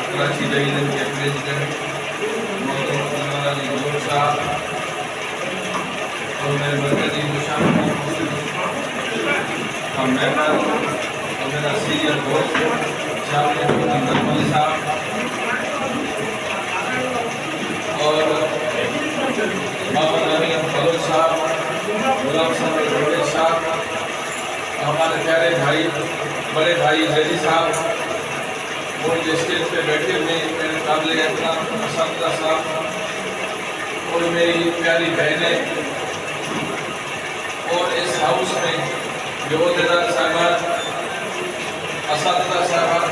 Karachi division کے president محترم صاحب اور میرے مرکزی مشاور اور ممبر اور میرا سینئر دوست جامعہ نرمل صاحب اور محمد امین فضل صاحب، غلام صاحب صاحب، ہمارے پیارے بھائی بڑے بھائی زیدی صاحب اور جو اسٹیج پہ بیٹھے ہوئے میرے قابل احترام اساتذہ صاحب اور میری پیاری بہنیں اور اس ہاؤس میں جو عہدیدار صاحبان اساتذہ صاحبان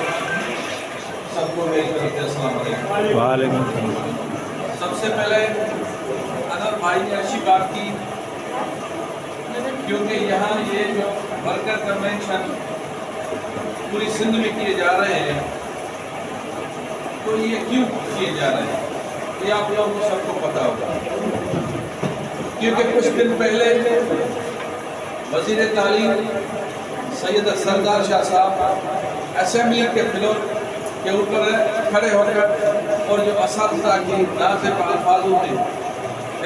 سب کو میری طرف سے السلام علیکم۔ وعلیکم السلام۔ سب سے پہلے انور بھائی نے اچھی بات کی کیونکہ یہاں یہ جو ورکر کنونشن پوری سندھ میں کیے جا رہے ہیں تو یہ کیوں کیے جا رہے ہیں یہ آپ لوگوں کو سب کو پتا ہوگا، کیونکہ کچھ دن پہلے وزیر تعلیم سید سردار شاہ صاحب اسمبلی کے فلور کے اوپر کھڑے ہو کر اور جو اساتذہ کی نازک الفاظوں میں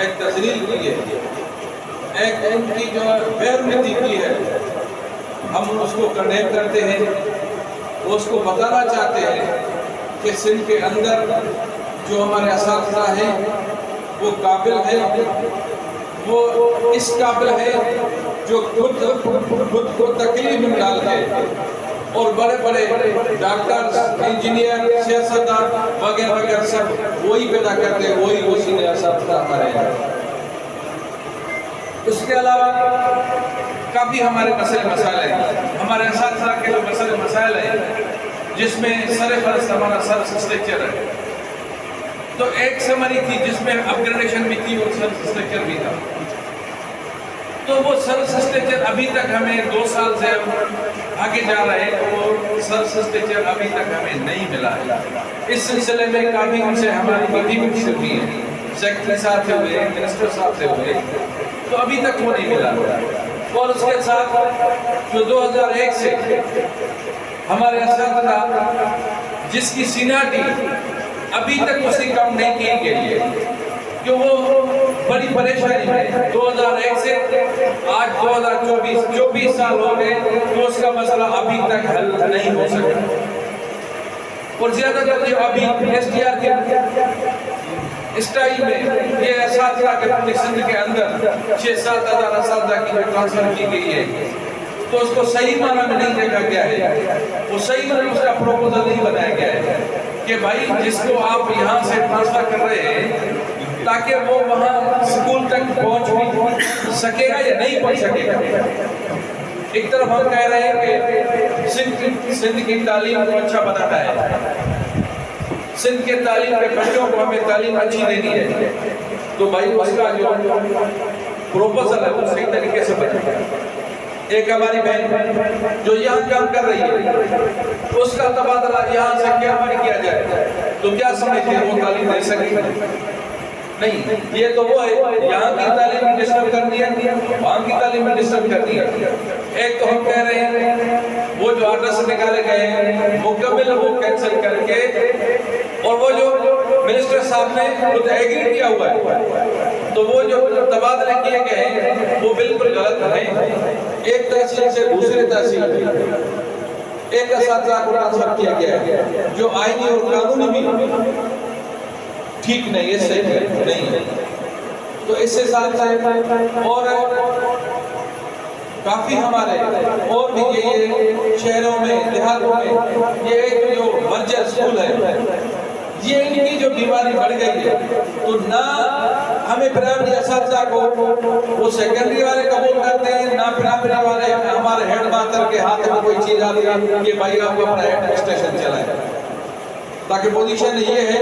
ایک تذلیل کی ہے، ایک ان کی جو بیرونیتی کی ہے، ہم اس کو کنڈیم کرتے ہیں، اس کو بتانا چاہتے ہیں کہ سندھ کے اندر جو ہمارے اساتذہ ہیں وہ قابل ہیں، وہ اس قابل ہے جو خود کو تکلیف میں ڈال کے اور بڑے بڑے ڈاکٹر، انجینئر، سیاستدان وغیرہ وغیرہ سب وہی پیدا کرتے ہیں، وہی اسی نے اساتذہ ہمارے ہیں۔ اس کے علاوہ کافی ہمارے مسئلے مسائل ہیں، ہمارے اساتذہ کے جو مسئلے مسائل ہیں جس میں سرفرست ہمارا سرس اسٹرکچر ہے، تو ایک سمری تھی جس میں اپگریڈیشن بھی تھی اور سرس اسٹرکچر بھی تھا، تو وہ سرس اسٹرکچر ابھی تک ہمیں 2 سال سے آگے جا رہے ہیں، وہ سرس اسٹرکچر ابھی تک ہمیں نہیں ملا ہے۔ اس سلسلے میں کافی ان سے ہماری میٹنگ بھی ہوئی ہے، سیکرٹری صاحب سے ہوئے، منسٹر صاحب سے ہوئے، تو ابھی تک وہ نہیں ملا۔ اور اس کے ساتھ جو 2001 سے ہمارے اساتذہ جس کی سینئرٹی ابھی تک اس کی کم نہیں کی گئی ہے، کہ وہ بڑی پریشانی ہے۔ 2001 سے آج 2024 سال ہو گئے تو اس کا مسئلہ ابھی تک حل نہیں ہو سکا، اور زیادہ تر جو ابھی ایس ٹی آر کے اسٹائل میں یہ اساتذہ کے پوری سندھ کے اندر 6-7 ہزار اساتذہ کی جو ٹرانسفر کی گئی ہے تو اس کو صحیح معنی میں نہیں دیکھا گیا ہے، وہ صحیح معنی میں اس کا پروپوزل نہیں بنایا گیا ہے کہ بھائی جس کو آپ یہاں سے ٹرانسفر کر رہے ہیں تاکہ وہ وہاں سکول تک پہنچ بھی سکے گا یا نہیں پہنچ سکے گا۔ ایک طرف ہم کہہ رہے ہیں کہ سندھ کی تعلیم کو اچھا بنانا ہے، سندھ کے تعلیم کے بچوں کو ہمیں تعلیم اچھی دینی ہے، تو بھائی اس کا جو پروپوزل ہے وہ صحیح طریقے سے بنے۔ ایک ہماری بہن جو یہاں کام کر رہی ہے اس کا تبادلہ یہاں سے کیا کیا جائے تو کیا سمجھتے ہیں وہ تعلیم دے سکے گا؟ نہیں، یہ تو وہ ہے یہاں کی تعلیم میں ڈسٹرب کر دیا، وہاں کی تعلیم میں ڈسٹرب کر دیا۔ ایک تو ہم کہہ رہے ہیں وہ جو آرڈرز نکالے گئے ہیں مکمل وہ کینسل کر کے، اور وہ جو منسٹر صاحب نے خود ایگری کیا ہوا ہے تو وہ جو تبادلے کیے گئے ہیں وہ بالکل غلط ہیں۔ ایک تحصیل سے دوسرے تحصیل ایک اساتذہ کو ٹرانسفر کیا گیا ہے جو آئینی اور قانونی بھی ٹھیک نہیں ہے، صحیح نہیں ہے۔ تو اس سے ساتھ اور کافی ہمارے اور بھی یہ شہروں میں دیہاتوں میں یہ ایک جو مرجع سکول ہے یہ ان کی جو بیماری بڑھ گئی ہے تو نہ ہمیں پرائمری اساتذہ کو وہ سیکنڈری والے قبول کرتے ہیں، نہ پرائمری والے ہمارے ہیڈ ماسٹر کے ہاتھ میں کوئی چیز آتی ہے کہ بھائی آپ اپنا ایڈمنسٹریشن چلائیں، تاکہ پوزیشن یہ ہے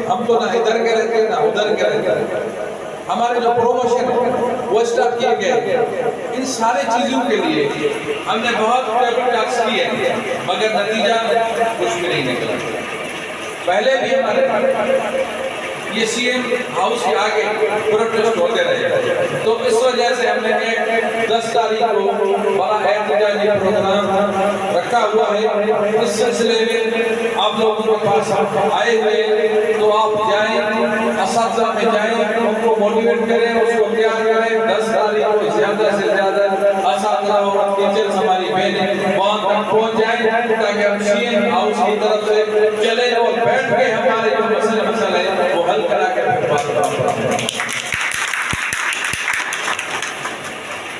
ہم تو نہ ادھر کے رہتے نہ ادھر کے رہتے۔ ہمارے جو پروموشن وہ اسٹارٹ کیے گئے، ان سارے چیزوں کے لیے ہم نے بہت ٹیکس کیے مگر نتیجہ کچھ بھی نہیں نکلا۔ پہلے بھی ہمارے یہ سی ایم ہاؤس کے آگے پروٹیسٹ ہوتے رہے، تو اس وجہ سے ہم نے ایک 10 تاریخ کو بڑا احتجاجی پروگرام رکھا ہوا ہے۔ اس سلسلے میں آپ لوگوں کے پاس آئے ہوئے، تو آپ جائیں، اساتذہ میں جائیں، ان کو موٹیویٹ کریں، اس کو تیار کریں۔ 10 تاریخ کو زیادہ سے زیادہ اساتذہ اور ٹیچرز ہماری بہنیں وہاں تک پہنچ جائیں، تاکہ ہم سی ایم ہاؤس کی طرف سے چلیں اور بیٹھ کے ہمارے جو مسئلے ہیں وہ حل کرا کے